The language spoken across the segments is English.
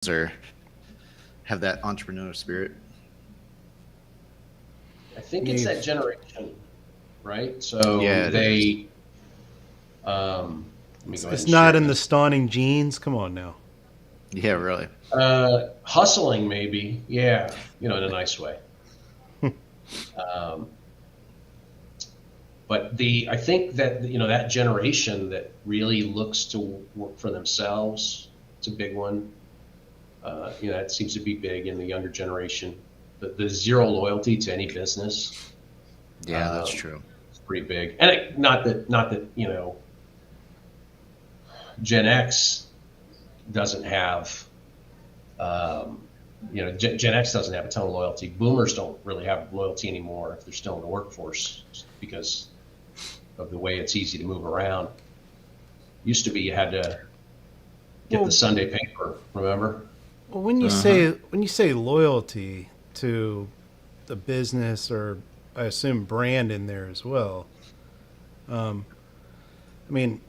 or have that entrepreneurial spirit? I think it's You've, that generation, right? So Yeah, it is. they, let me go ahead it's and not share in the this. Stauning genes. Come on now. Yeah, really. Hustling, maybe, yeah, in a nice way. Um, but I think that that generation that really looks to work for themselves, it's a big one. That seems to be big in the younger generation. The zero loyalty to any business, Yeah, that's um, true. is pretty big. And not that Gen X doesn't have, um, Gen X doesn't have a ton of loyalty. Boomers don't really have loyalty anymore if they're still in the workforce because of the way it's easy to move around. Used to be you had to get the Well, Sunday paper, remember? well, when you Uh huh. say loyalty to the business, or I assume brand in there as well. Um, I mean,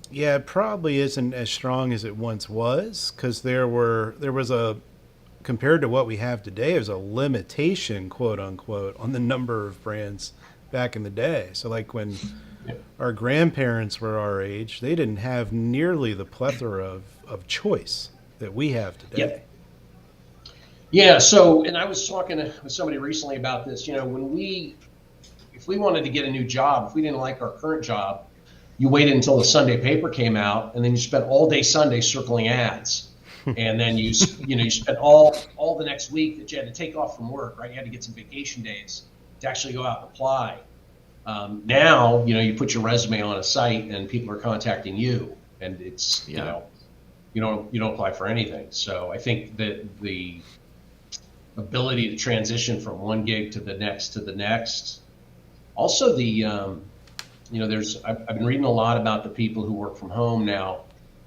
yeah, it probably isn't as strong as it once was because there was a compared to what we have today, there's a limitation, quote unquote, on the number of brands back in the day. So like when Yeah. our grandparents were our age, they didn't have nearly the plethora of choice that we have today. Yep. Yeah. So, and I was talking with somebody recently about this. If we wanted to get a new job, if we didn't like our current job, you waited until the Sunday paper came out, and then you spent all day Sunday circling ads, and then you spent all the next week that you had to take off from work, right? You had to get some vacation days to actually go out and apply. Now, you put your resume on a site, and people are contacting you, and it's Yeah. you don't apply for anything. So I think that the ability to transition from one gig to the next. Also, I've been reading a lot about the people who work from home now,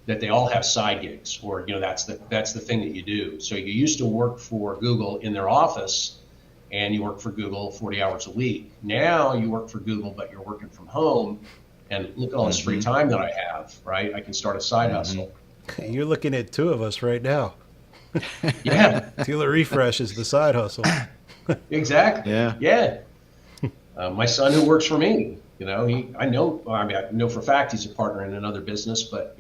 that they all have side gigs, or that's the thing that you do. So you used to work for Google in their office, and you work for Google 40 hours a week. Now you work for Google, but you're working from home, and look at all this free Mm-hmm. time that I have, right? I can start a side Mm-hmm. hustle. You're looking at two of us right now. Yeah, DealerRefresh is the side hustle. exactly. Yeah. Yeah. My son who works for me, I know for a fact he's a partner in another business, but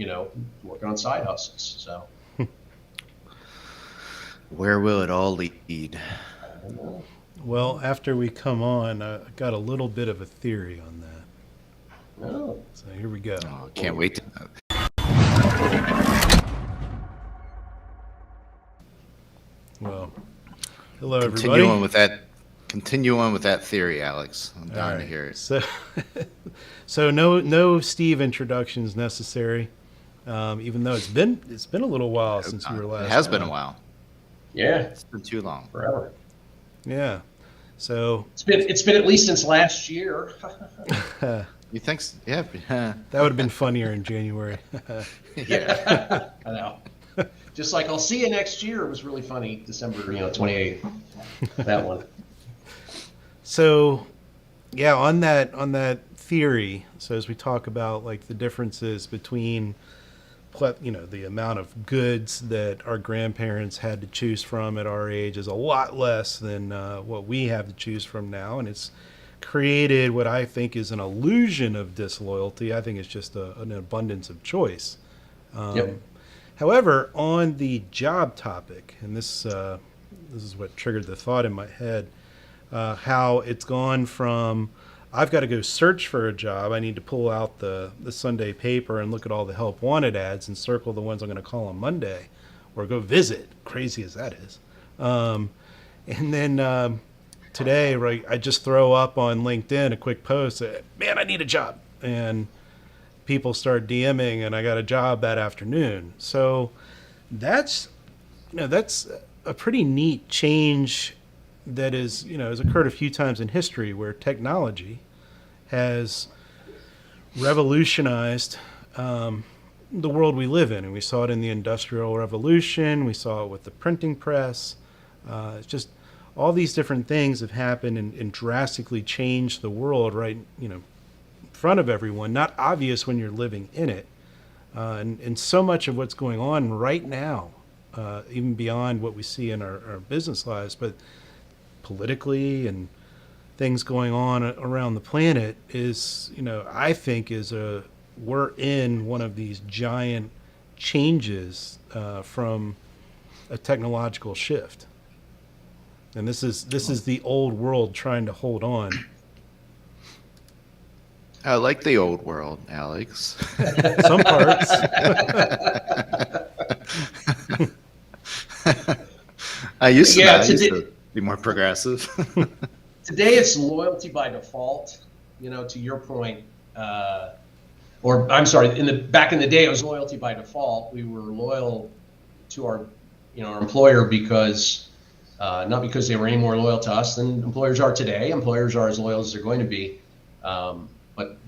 working on side hustles. So Where will it all lead? I don't know. Well, after we come on, I got a little bit of a theory on that. No. So here we go. Oh, can't wait to. Well, hello Continue everybody. on with that. Continue on with that theory, Alex. I'm All dying to right. hear it. So no Steve introductions necessary. Even though it's been a little while since you were It last has been a on. while. Yeah, It's been too long. forever. Yeah. So It's been at least since last year. that You think? Yeah. would have been funnier in January. Yeah. I know. Just like I'll see you next year was really funny. December 28th. That one. So yeah, on that theory. So as we talk about like the differences between the amount of goods that our grandparents had to choose from at our age is a lot less than what we have to choose from now, and it's created what I think is an illusion of disloyalty. I think it's just an abundance of choice. Yep. However, on the job topic, and this is what triggered the thought in my head, how it's gone from I've got to go search for a job. I need to pull out the Sunday paper and look at all the help wanted ads and circle the ones I'm going to call on Monday or go visit, crazy as that is. And then today, right, I just throw up on LinkedIn a quick post, man, I need a job. And people start DMing and I got a job that afternoon. So that's, that's a pretty neat change that has occurred a few times in history where technology has revolutionized the world we live in. And we saw it in the Industrial Revolution. We saw it with the printing press. It's just all these different things have happened and drastically changed the world right, in front of everyone, not obvious when you're living in it. And so much of what's going on right now even beyond what we see in our business lives, but politically and things going on around the planet is, I think we're in one of these giant changes from a technological shift. And this is the old world trying to hold on. I like the old world, Alex. Some parts. I used to, Yeah, I used to be more progressive. Today it's loyalty by default, to your point. Or I'm sorry, back in the day it was loyalty by default. We were loyal to our employer because not because they were any more loyal to us than employers are today. Employers are as loyal as they're going to be.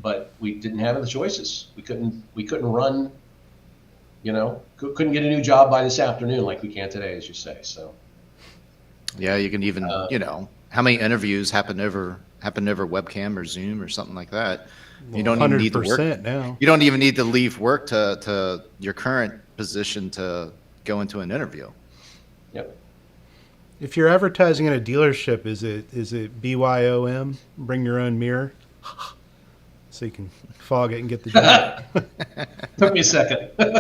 But we didn't have other choices. We couldn't run, couldn't get a new job by this afternoon like we can today, as you say. So Yeah, you can even, how many interviews happen over webcam or Zoom or something like that. You don't even need to work now. You don't even need to leave work to your current position to go into an interview. Yep. If you're advertising in a dealership, is it BYOM? Bring your own mirror, so you can fog it and get the job. Took me a second. All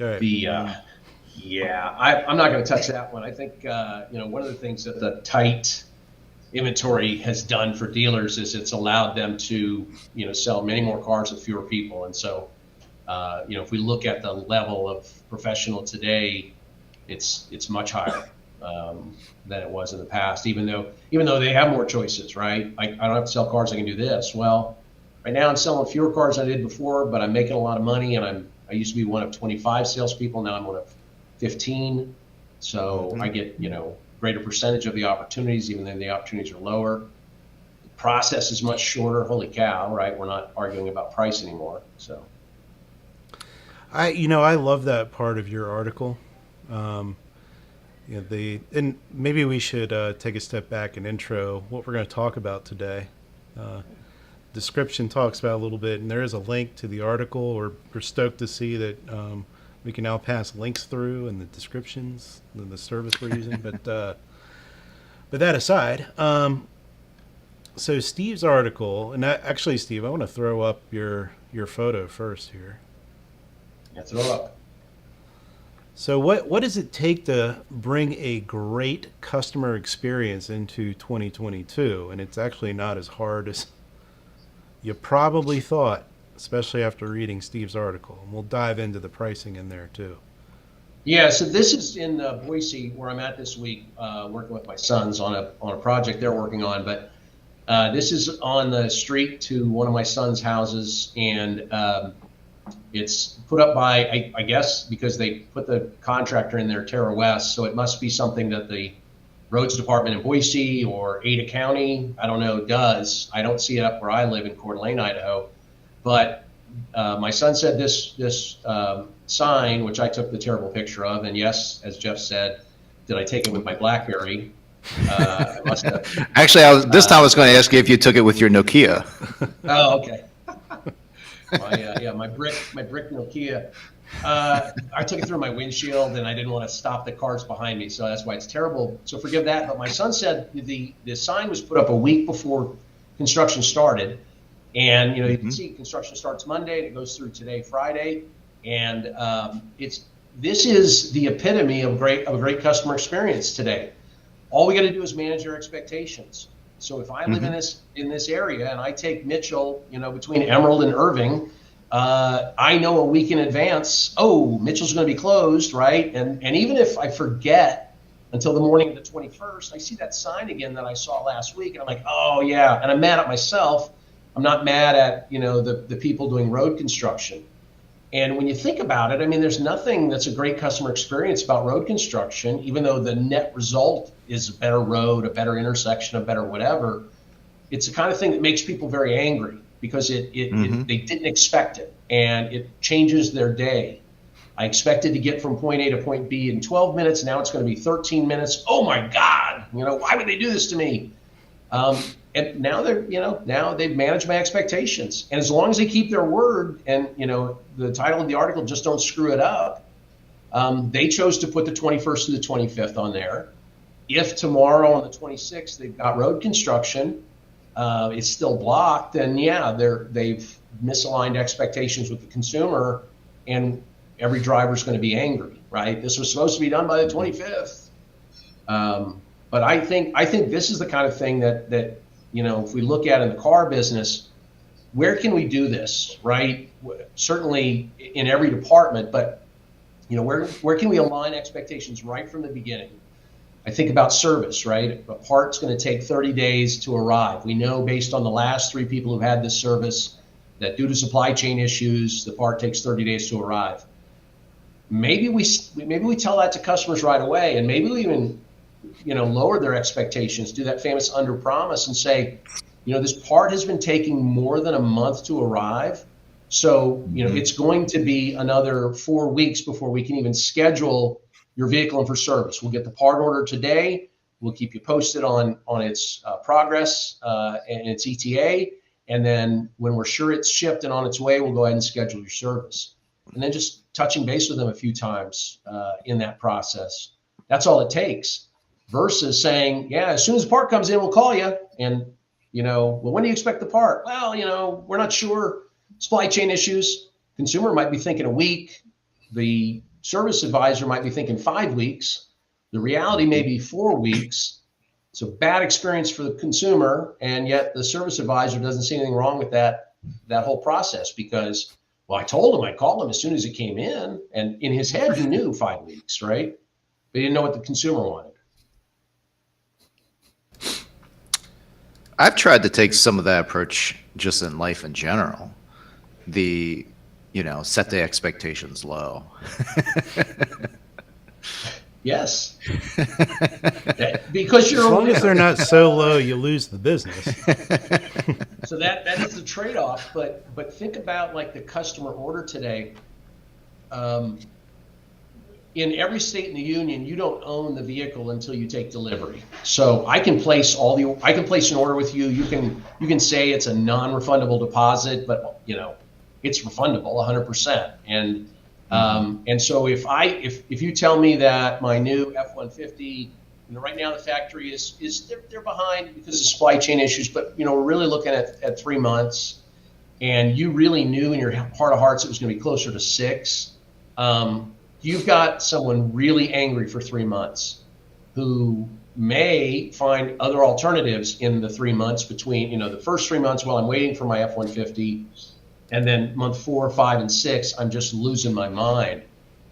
right. I'm not going to touch that one. I think one of the things that the tight inventory has done for dealers is it's allowed them to sell many more cars with fewer people. And so if we look at the level of professional today, it's much higher than it was in the past. Even though they have more choices, right? I don't have to sell cars. I can do this. Well, right now I'm selling fewer cars than I did before, but I'm making a lot of money, and I used to be one of 25 salespeople. Now I'm one of 15. So I get greater percentage of the opportunities, even though the opportunities are lower. The process is much shorter. Holy cow, right? We're not arguing about price anymore. So I love that part of your article. And maybe we should take a step back and intro what we're going to talk about today. Description talks about a little bit, and there is a link to the article. We're stoked to see that we can now pass links through in the descriptions, the service we're using. But that aside, so Steve's article, and actually, Steve, I want to throw up your photo first here. yeah, throw up. So what does it take to bring a great customer experience into 2022? And it's actually not as hard as you probably thought, especially after reading Steve's article. And we'll dive into the pricing in there too. Yeah, so this is in Boise, where I'm at this week, working with my sons on a project they're working on. But this is on the street to one of my son's houses, and it's put up by, I guess, because they put the contractor in there, Terra West, so it must be something that the roads department in Boise or Ada County, I don't know, does. I don't see it up where I live in Coeur d'Alene, Idaho. But my son said this sign, which I took the terrible picture of, and yes, as Jeff said, did I take it with my BlackBerry? I must have. Actually, this time I was going to ask you if you took it with your Nokia. Oh, okay. My brick Nokia. I took it through my windshield, and I didn't want to stop the cars behind me, so that's why it's terrible. So forgive that. But my son said the sign was put up a week before construction started, and you can see construction starts Monday and it goes through today, Friday, and this is the epitome of a great customer experience today. All we got to do is manage our expectations. So if I live in this area and I take Mitchell, between Emerald and Irving, I know a week in advance, Mitchell's going to be closed, right? And even if I forget until the morning of the 21st, I see that sign again that I saw last week, and I'm like, oh yeah, and I'm mad at myself. I'm not mad at the people doing road construction. And when you think about it, I mean, there's nothing that's a great customer experience about road construction, even though the net result is a better road, a better intersection, a better whatever. It's the kind of thing that makes people very angry because they didn't expect it, and it changes their day. I expected to get from point A to point B in 12 minutes. Now it's going to be 13 minutes. Oh my God, why would they do this to me? And now now they've managed my expectations. And as long as they keep their word and, the title of the article, just don't screw it up. They chose to put the 21st to the 25th on there. If tomorrow on the 26th, they've got road construction, it's still blocked, then yeah, they've misaligned expectations with the consumer, and every driver's going to be angry, right? This was supposed to be done by the 25th. But I think this is the kind of thing that if we look at in the car business, where can we do this, right? Certainly in every department, but where can we align expectations right from the beginning? I think about service, right? A part's going to take 30 days to arrive. We know based on the last 3 people who've had this service that due to supply chain issues, the part takes 30 days to arrive. Maybe we tell that to customers right away, and maybe we even lower their expectations, do that famous under promise and say, this part has been taking more than a month to arrive. So, it's going to be another 4 weeks before we can even schedule your vehicle in for service. We'll get the part order today. We'll keep you posted on its progress and its ETA. And then when we're sure it's shipped and on its way, we'll go ahead and schedule your service. And then just touching base with them a few times in that process. That's all it takes. Versus saying, yeah, as soon as the part comes in, we'll call you. And, well, when do you expect the part? Well, we're not sure. Supply chain issues. Consumer might be thinking a week. The service advisor might be thinking 5 weeks. The reality may be 4 weeks. It's a bad experience for the consumer, and yet the service advisor doesn't see anything wrong with that whole process because, well, I told him, I called him as soon as it came in, and in his head he knew 5 weeks, right? But he didn't know what the consumer wanted. I've tried to take some of that approach just in life in general. Set the expectations low. Yes. Because you're as long as they're not so low, you lose the business. So that is the trade-off. But think about like the customer order today. In every state in the union, you don't own the vehicle until you take delivery. So I can place an order with you. You can say it's a non-refundable deposit, but it's refundable 100%. And so if you tell me that my new F-150, right now the factory is they're behind because of supply chain issues, but we're really looking at 3 months, and you really knew in your heart of hearts it was going to be closer to 6. You've got someone really angry for 3 months who may find other alternatives in the 3 months between, the first 3 months while I'm waiting for my F-150, and then month 4, 5, and 6, I'm just losing my mind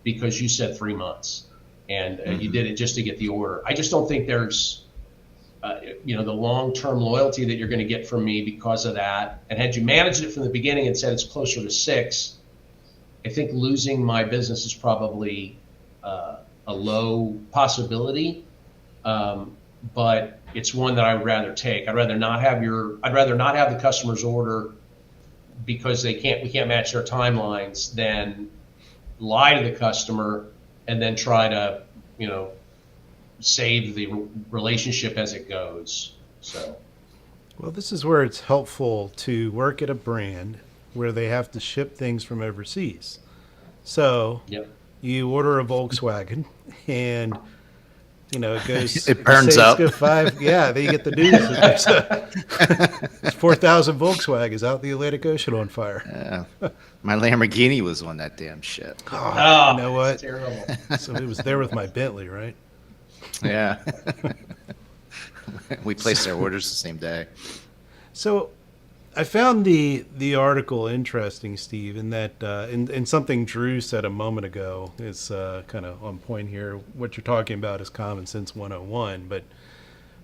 because you said 3 months and you did it just to get the order. I just don't think there's, the long-term loyalty that you're going to get from me because of that. And had you managed it from the beginning and said it's closer to 6, I think losing my business is probably a low possibility, but it's one that I would rather take. I'd rather not have the customer's order because we can't match their timelines than lie to the customer and then try to, save the relationship as it goes. So, well, this is where it's helpful to work at a brand where they have to ship things from overseas. So yep. You order a Volkswagen and it goes, it burns up. Go 5. Yeah, then you get the news. There's 4,000 Volkswagens out in the Atlantic Ocean on fire. Yeah. My Lamborghini was on that damn shit. Oh, you know what? Terrible. So it was there with my Bentley, right? Yeah. We placed our orders the same day. So I found the article interesting, Steve, in that in something Drew said a moment ago is kind of on point here. What you're talking about is common sense 101, but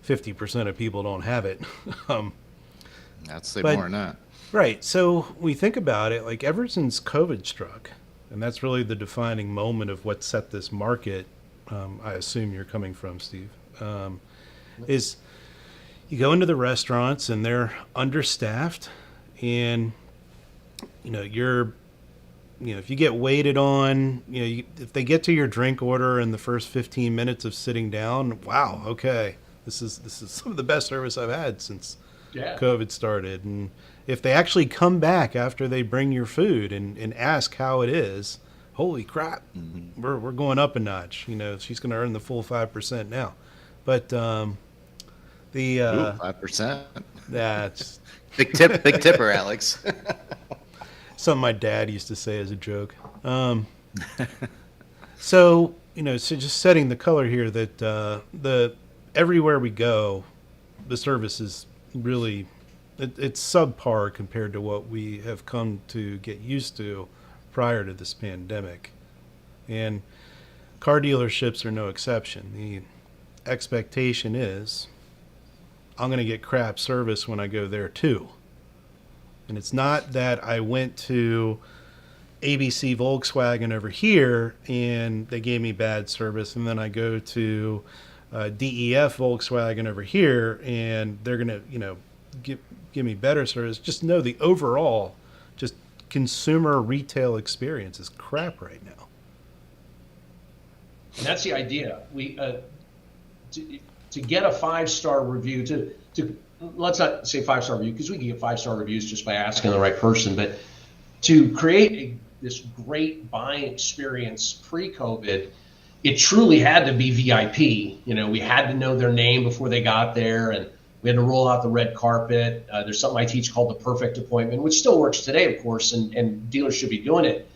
50% of people don't have it. I'd say more than that. Right. So we think about it, like ever since COVID struck, and that's really the defining moment of what set this market, I assume you're coming from, Steve, is you go into the restaurants and they're understaffed, and if you get waited on, if they get to your drink order in the first 15 minutes of sitting down, wow, okay, this is some of the best service I've had since Yeah. COVID started. And if they actually come back after they bring your food and ask how it is, holy crap, we're going up a notch. You know, she's going to earn the full 5% now. But the 5%. that's Big tipper, Alex. something my dad used to say as a joke. So, you know, so just setting the color here that the everywhere we go, the service is really it's subpar compared to what we have come to get used to prior to this pandemic. And car dealerships are no exception. The expectation is I'm going to get crap service when I go there too. And it's not that I went to ABC Volkswagen over here and they gave me bad service, and then I go to DEF Volkswagen over here and they're going to, you know, give me better service. Just know the overall just consumer retail experience is crap right now. And that's the idea. We to get a 5-star review, to let's not say 5-star review, because we can get 5-star reviews just by asking the right person, but to create this great buying experience pre-COVID, it truly had to be VIP. You know, we had to know their name before they got there, and we had to roll out the red carpet. There's something I teach called the perfect appointment, which still works today, of course, and dealers should be doing it.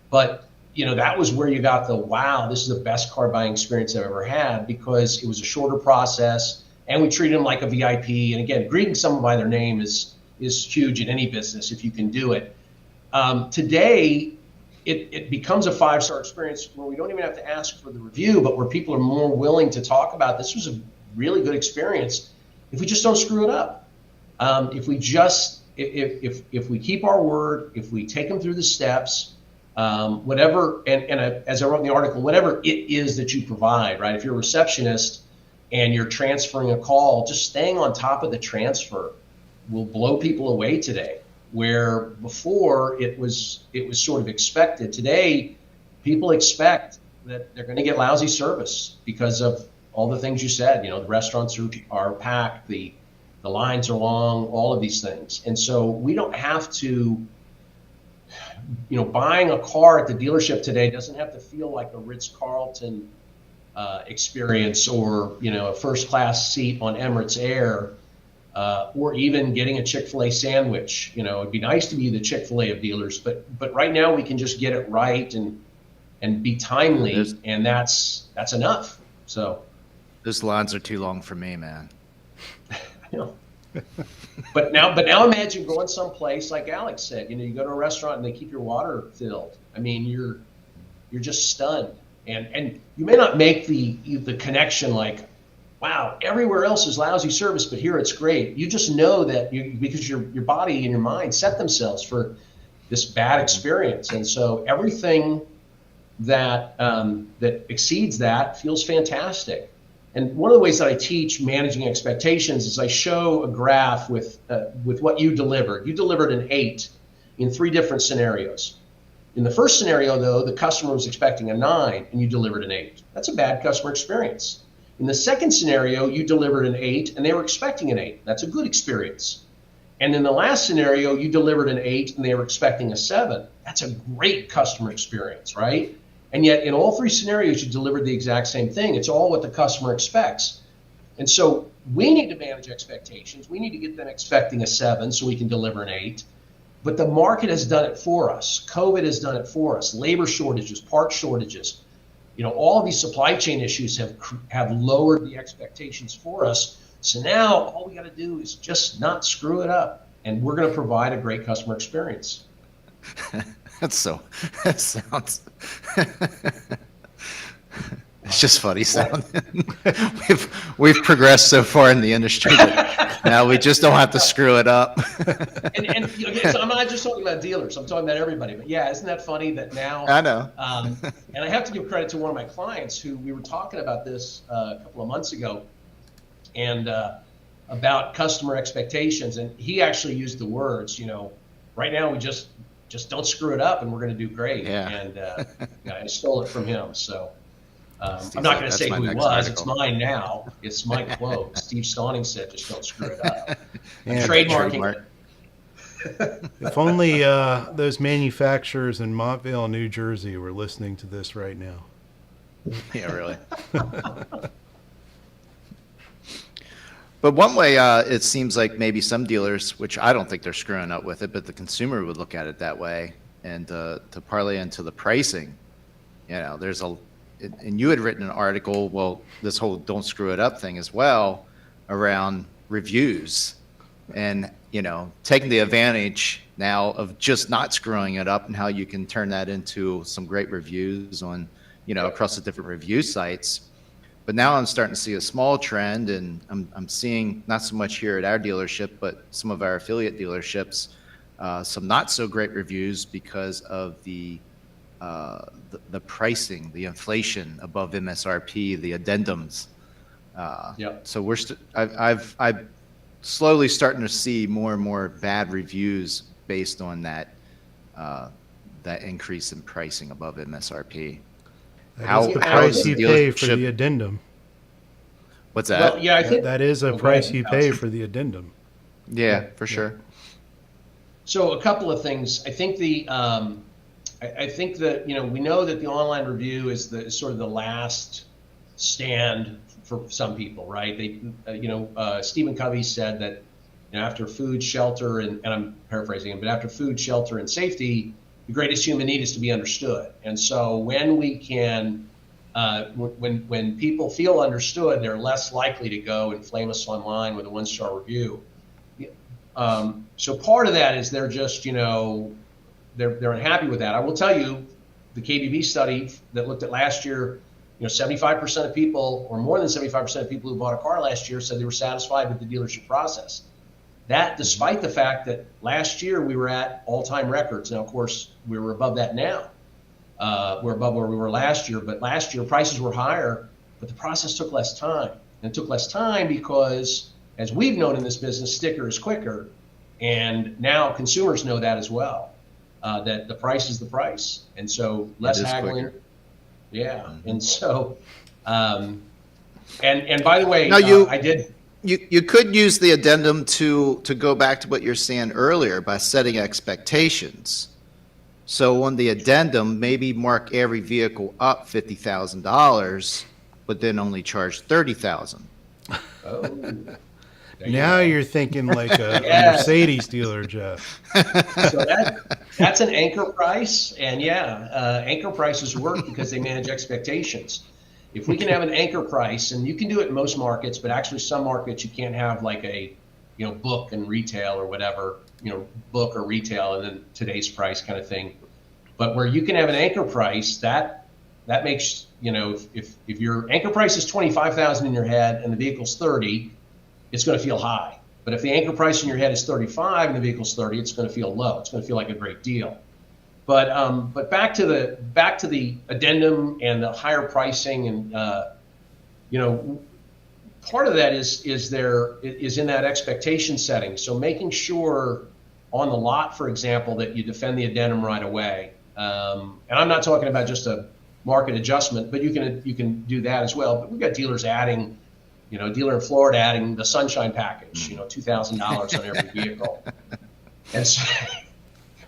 But you know, that was where you got the, wow, this is the best car buying experience I've ever had, because it was a shorter process and we treated them like a VIP. And again, greeting someone by their name is huge in any business if you can do it. Today, it becomes a 5-star experience where we don't even have to ask for the review, but where people are more willing to talk about this was a really good experience if we just don't screw it up. If we just, if we keep our word, if we take them through the steps, whatever, and as I wrote in the article, whatever it is that you provide, right? If you're a receptionist and you're transferring a call, just staying on top of the transfer will blow people away today. Where before it was sort of expected. Today, people expect that they're going to get lousy service because of all the things you said. You know, the restaurants are packed, the lines are long, all of these things, and so we don't have to. You know, buying a car at the dealership today doesn't have to feel like a Ritz-Carlton experience, or, you know, a first-class seat on Emirates Air, or even getting a Chick-fil-A sandwich. You know, it'd be nice to be the Chick-fil-A of dealers, but right now we can just get it right and be timely, and that's enough. So those lines are too long for me, man. You know. But now imagine going someplace like Alex said. You know, you go to a restaurant and they keep your water filled. I mean, you're just stunned, and you may not make the connection like, wow, everywhere else is lousy service, but here it's great. You just know that because your body and your mind set themselves for this bad experience, and so everything that that exceeds that feels fantastic. And one of the ways that I teach managing expectations is I show a graph with what you delivered. You delivered an 8 in 3 different scenarios. In the first scenario, though, the customer was expecting a 9 and you delivered an 8. That's a bad customer experience. In the second scenario, you delivered an 8 and they were expecting an 8. That's a good experience. And in the last scenario, you delivered an 8 and they were expecting a 7. That's a great customer experience, right? And yet in all 3 scenarios, you delivered the exact same thing. It's all what the customer expects. And so we need to manage expectations. We need to get them expecting a 7 so we can deliver an 8. But the market has done it for us. COVID has done it for us. Labor shortages, part shortages, you know, all of these supply chain issues have lowered the expectations for us. So now all we got to do is just not screw it up, and we're going to provide a great customer experience. That sounds. It's just funny sounding. We've progressed so far in the industry that now we just don't have to screw it up. and so I'm not just talking about dealers. I'm talking about everybody. But yeah, isn't that funny that now? I know. And I have to give credit to one of my clients who we were talking about this a couple of months ago, and about customer expectations. And he actually used the words, you know, right now we just don't screw it up and we're going to do great. Yeah. And I stole it from him. So I'm not going to say who he was. Article. It's mine now. It's my quote. Steve Stauning said, just don't screw it up. And Trademarking. if only those manufacturers in Montvale, New Jersey were listening to this right now. Yeah, really. But one way it seems like maybe some dealers, which I don't think they're screwing up with it, but the consumer would look at it that way, and to parlay into the pricing, there's and you had written an article, well, this whole don't screw it up thing as well, around reviews and, taking the advantage now of just not screwing it up and how you can turn that into some great reviews on, across the different review sites. But now I'm starting to see a small trend, and I'm seeing not so much here at our dealership, but some of our affiliate dealerships, some not so great reviews because of the pricing, the inflation above MSRP, the addendums. So I've slowly starting to see more and more bad reviews based on that increase in pricing above MSRP. That is the price you pay for the addendum. What's that? Well, yeah, I think that is a price you pay for the addendum. Yeah, for sure. So a couple of things. I think I think that we know that the online review is sort of the last stand for some people, right? They, Stephen Covey said that after food, shelter, and I'm paraphrasing him, but after food, shelter, and safety, the greatest human need is to be understood. And so when we can, when people feel understood, they're less likely to go and flame us online with a 1-star review. So part of that is they're just, they're unhappy with that. I will tell you, the KBB study that looked at last year, 75% of people, or more than 75% of people who bought a car last year, said they were satisfied with the dealership process. That, despite the fact that last year we were at all-time records. Now, of course, we were above that now. We're above where we were last year, but last year prices were higher, but the process took less time. And it took less time because, as we've known in this business, sticker is quicker, and now consumers know that as well, that the price is the price. And so less haggling. Quicker. Yeah. And so, and by the way, now I did. You could use the addendum to go back to what you're saying earlier by setting expectations. So on the addendum, maybe mark every vehicle up $50,000, but then only charge $30,000. Oh. Now you're thinking like a Mercedes dealer, Jeff. So that's an anchor price, and anchor prices work because they manage expectations. If we can have an anchor price, and you can do it in most markets, but actually some markets you can't have like a, book and retail or whatever, book or retail and then today's price kind of thing. But where you can have an anchor price, that makes, if your anchor price is $25,000 in your head and the vehicle's 30, it's going to feel high. But if the anchor price in your head is 35 and the vehicle's 30, it's going to feel low. It's going to feel like a great deal. But back to the addendum and the higher pricing, and part of that is in that expectation setting. So making sure on the lot, for example, that you defend the addendum right away. And I'm not talking about just a market adjustment, but you can do that as well. But we've got dealers adding, a dealer in Florida adding the Sunshine Package, $2,000 on every vehicle, and so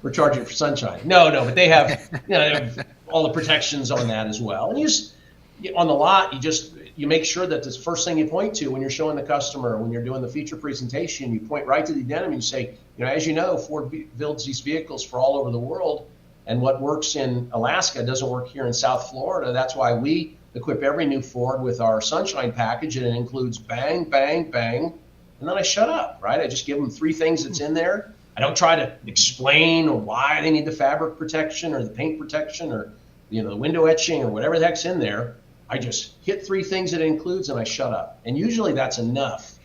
we're charging for Sunshine. No, but they have, they have all the protections on that as well. And on the lot, you make sure that the first thing you point to when you're showing the customer, when you're doing the feature presentation, you point right to the addendum and you say, as you know, Ford builds these vehicles for all over the world, and what works in Alaska doesn't work here in South Florida. That's why we equip every new Ford with our Sunshine Package, and it includes bang, bang, bang, and then I shut up, right? I just give them 3 things that's in there. I don't try to explain or why they need the fabric protection or the paint protection or the window etching or whatever the heck's in there. I just hit 3 things that it includes and I shut up. And usually that's enough.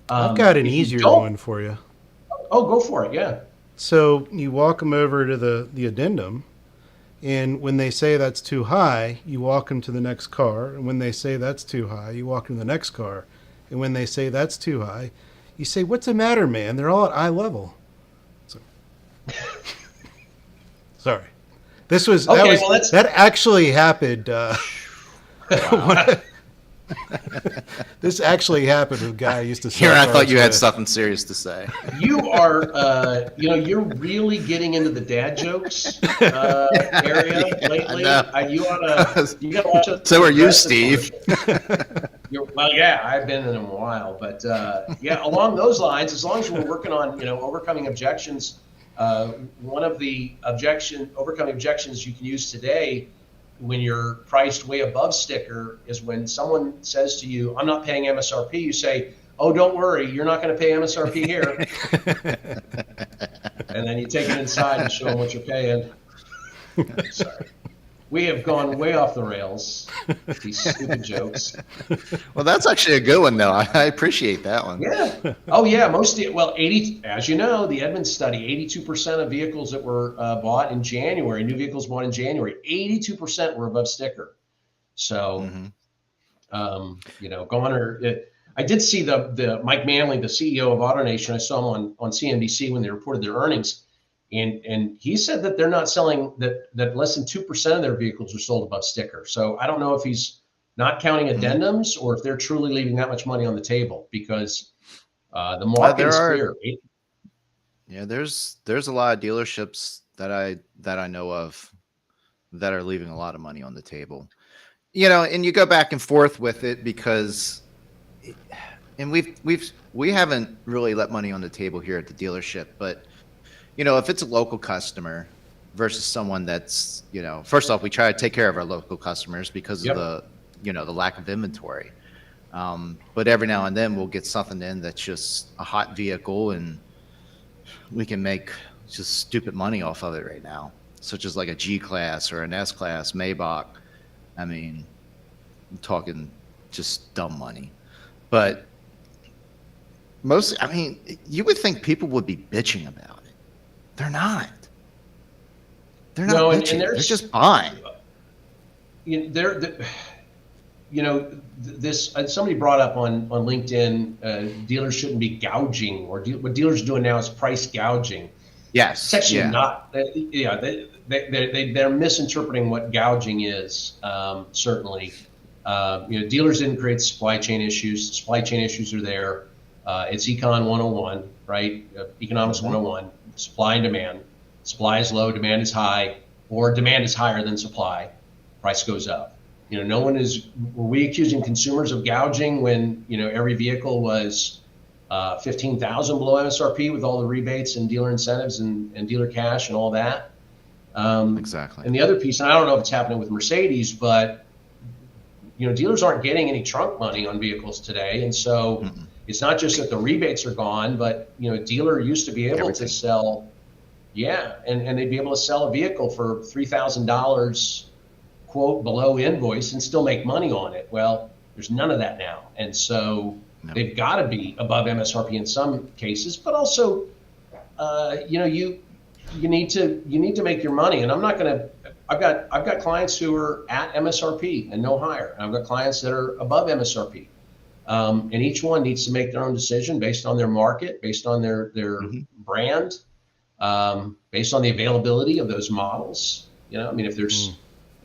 I've got an easier one for you. Oh, go for it. Yeah. So you walk them over to the addendum, and when they say that's too high, you walk them to the next car. And when they say that's too high, you walk them to the next car. And when they say that's too high, you say, "What's the matter, man? They're all at eye level." So, sorry, that actually happened. This actually happened with a guy I used to sell Here, I cars thought you had with. something serious to say. You are, you're really getting into the dad jokes area lately. I know. You gotta watch it. So are you, Steve. Well, yeah, I've been in them a while, but yeah, along those lines, as long as we're working on, overcoming objections, one of the overcoming objections you can use today when you're priced way above sticker is when someone says to you, "I'm not paying MSRP," you say, "Oh, don't worry, you're not going to pay MSRP here." And then you take it inside and show them what you're paying. Sorry. We have gone way off the rails. These stupid jokes. Well, that's actually a good one, though. I appreciate that one. Yeah. Oh, yeah. Well, 80, as you know, the Edmunds study, 82% of vehicles that were bought in January, new vehicles bought in January, 82% were above sticker. So, I did see the Mike Manley, the CEO of AutoNation. I saw him on CNBC when they reported their earnings. And he said that they're not selling that less than 2% of their vehicles are sold above sticker. So I don't know if he's not counting addendums or if they're truly leaving that much money on the table, because the market is clear. Yeah, there's a lot of dealerships that I know of that are leaving a lot of money on the table. And you go back and forth with it because, and we haven't really let money on the table here at the dealership, but if it's a local customer versus someone that's, first off, we try to take care of our local customers because of the lack of inventory. But every now and then we'll get something in that's just a hot vehicle and we can make just stupid money off of it right now, such as like a G-Class or an S-Class Maybach. I mean, I'm talking just dumb money. But you would think people would be bitching about it. They're not. They're not bitching. They're just buying. Somebody brought up on LinkedIn, dealers shouldn't be gouging, or what dealers are doing now is price gouging. Yes. It's actually not. They're misinterpreting what gouging is. Certainly, dealers didn't create supply chain issues. The supply chain issues are there. It's Econ 101, right? Economics 101. Supply and demand. Supply is low, demand is high, or demand is higher than supply. Price goes up. Were we accusing consumers of gouging when, every vehicle was $15,000 below MSRP with all the rebates and dealer incentives and dealer cash and all that? Exactly. And the other piece, and I don't know if it's happening with Mercedes, but, dealers aren't getting any trunk money on vehicles today. And so it's not just that the rebates are gone, but, a dealer used to be able to sell, and they'd be able to sell a vehicle for $3,000, quote, below invoice and still make money on it. Well, there's none of that now. And so they've got to be above MSRP in some cases, but also, you need to make your money. And I'm not going to, I've got clients who are at MSRP and no higher. And I've got clients that are above MSRP. And each one needs to make their own decision based on their market, based on their brand, based on the availability of those models.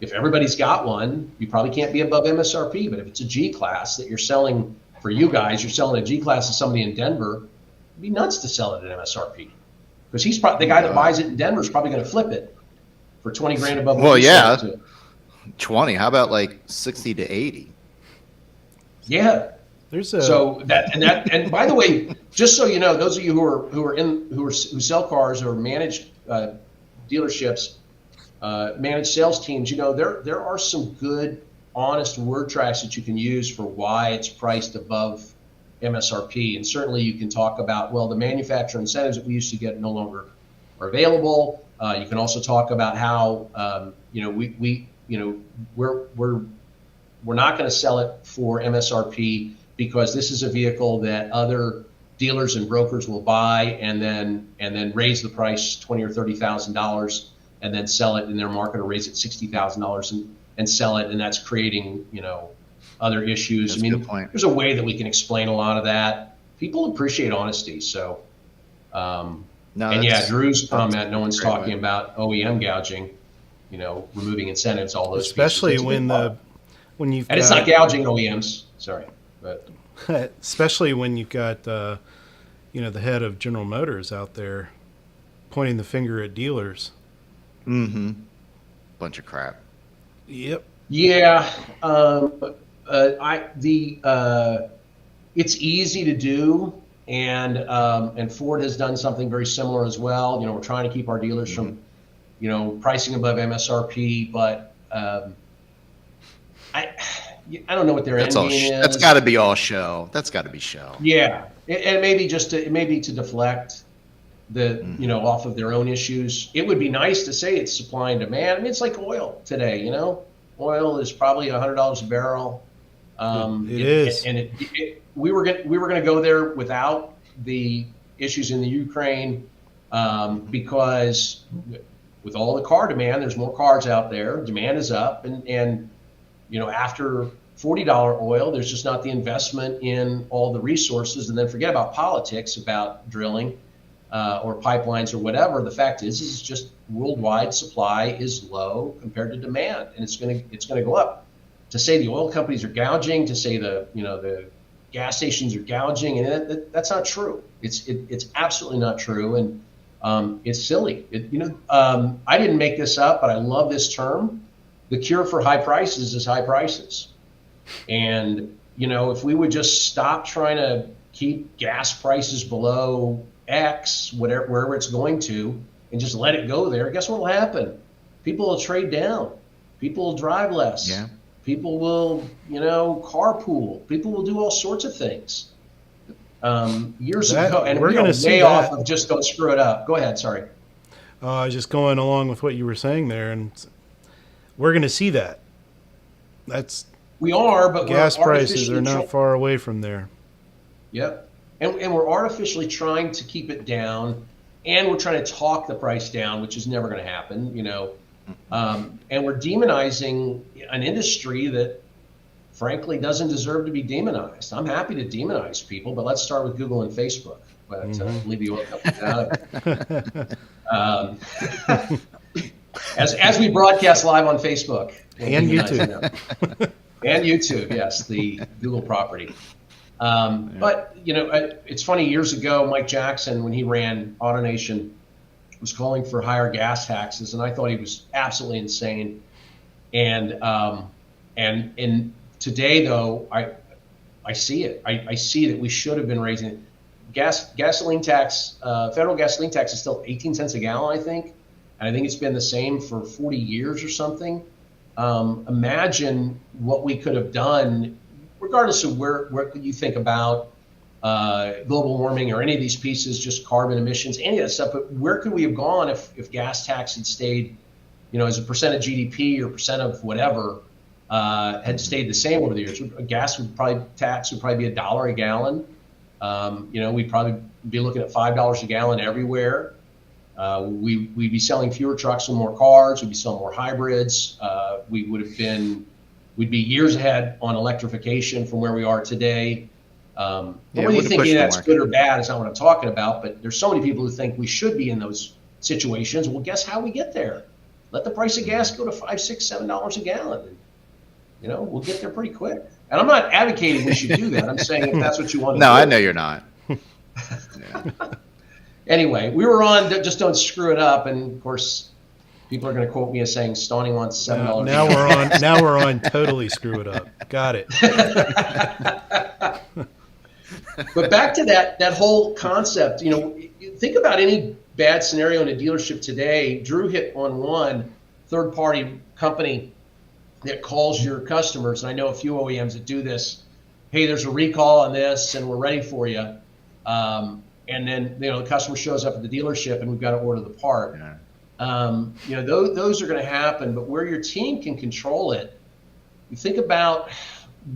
If everybody's got one, you probably can't be above MSRP. But if it's a G-Class that you're selling, for you guys, you're selling a G-Class to somebody in Denver, it'd be nuts to sell it at MSRP. Because he's probably the guy that buys it in Denver is probably going to flip it for 20 grand above. Well, yeah, 20. How about like 60 to 80? Yeah. And by the way, just so you know, those of you who sell cars or manage dealerships, manage sales teams, there are some good, honest word tracks that you can use for why it's priced above MSRP. And certainly you can talk about, the manufacturer incentives that we used to get no longer are available. You can also talk about how, we're not going to sell it for MSRP because this is a vehicle that other dealers and brokers will buy and then raise the price $20,000 or $30,000 and then sell it in their market, or raise it $60,000 and sell it, and that's creating other issues. That's a good point. There's a way that we can explain a lot of that. People appreciate honesty, so. Drew's comment, no one's talking about OEM gouging, removing incentives, all those. Especially pieces. When you've and it's not gouging OEMs. Sorry, but Especially when you've got, you know, the head of General Motors out there pointing the finger at dealers. Mm-hmm. Bunch of crap. Yep. yeah, it's easy to do, and Ford has done something very similar as well. You know, we're trying to keep our dealers from, you know, pricing above MSRP, but I don't know what their end game is. That's got to be all show. That's got to be show. Yeah, and maybe it may be to deflect the you know, off of their own issues. It would be nice to say it's supply and demand. I mean, it's like oil today. You know, oil is probably $100 a barrel. It is, and we were gonna go there without the issues in the Ukraine, because with all the car demand, there's more cars out there. Demand is up, and you know, after $40 oil, there's just not the investment in all the resources. And then forget about politics, about drilling or pipelines or whatever. The fact is just worldwide supply is low compared to demand, and it's gonna go up. To say the oil companies are gouging, to say the gas stations are gouging, and that's not true. It's absolutely not true, and it's silly. I didn't make this up, but I love this term. The cure for high prices is high prices. And, you know, if we would just stop trying to keep gas prices below X, wherever it's going to, and just let it go there, guess what will happen? People will trade down. People will drive less. Yeah. People will, you know, carpool. People will do all sorts of things. Years ago, and we're we going are to see way that. off of just don't screw it up. Go ahead, sorry. I was just going along with what you were saying there, and we're going to see that. We are, but gas we're prices are artificially not far away from there. Yep. And we're artificially trying to keep it down, and we're trying to talk the price down, which is never going to happen, you know. And we're demonizing an industry that, frankly, doesn't deserve to be demonized. I'm happy to demonize people, but let's start with Google and Facebook. But leave the oil companies out of it. As we broadcast live on Facebook And YouTube. And YouTube, yes, the Google property. But, you know, it's funny, years ago, Mike Jackson, when he ran AutoNation, was calling for higher gas taxes, and I thought he was absolutely insane. And today, though, I see it. I see that we should have been raising it. Gasoline tax, federal gasoline tax is still 18 cents a gallon, I think. And I think it's been the same for 40 years or something. Imagine what we could have done, regardless of where you think about global warming or any of these pieces, just carbon emissions, any of that stuff. But where could we have gone if gas tax had stayed, you know, as a percent of GDP or percent of whatever, had stayed the same over the years? Tax would probably be $1 a gallon. You know, we'd probably be looking at $5 a gallon everywhere. We'd be selling fewer trucks and more cars. We'd be selling more hybrids. We'd be years ahead on electrification from where we are today. Whether you think that's good or bad is not what I'm talking about, but there's so many people who think we should be in those situations. Well, guess how we get there? Let the price of gas go to $5, $6, $7 a gallon. You know, we'll get there pretty quick. And I'm not advocating we should do that. I'm saying if that's what you want to do. No, I know you're not. Yeah. Anyway, we were on Just Don't Screw It Up, and of course, people are going to quote me as saying Stauning wants $7. Now we're on Totally Screw It Up. Got it. But back to that whole concept, you know, think about any bad scenario in a dealership today. Drew hit on one third-party company that calls your customers, and I know a few OEMs that do this. Hey, there's a recall on this, and we're ready for you. And then, you know, the customer shows up at the dealership, and we've got to order the part. Yeah. You know, those are going to happen, but where your team can control it, you think about,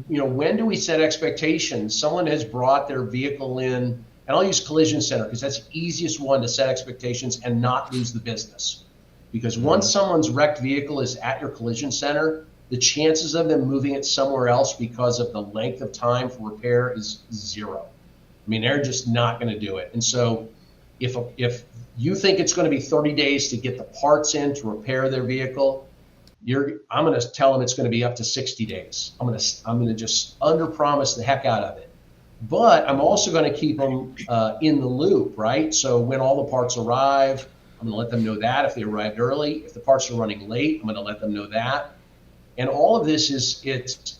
you know, when do we set expectations? Someone has brought their vehicle in, and I'll use Collision Center because that's the easiest one to set expectations and not lose the business. Because once someone's wrecked vehicle is at your collision center, the chances of them moving it somewhere else because of the length of time for repair is zero. I mean, they're just not going to do it. And so if you think it's going to be 30 days to get the parts in to repair their vehicle, I'm going to tell them it's going to be up to 60 days. I'm going to just under promise the heck out of it. But I'm also going to keep them in the loop, right? So when all the parts arrive, I'm going to let them know that if they arrived early. If the parts are running late, I'm going to let them know that. And all of this it's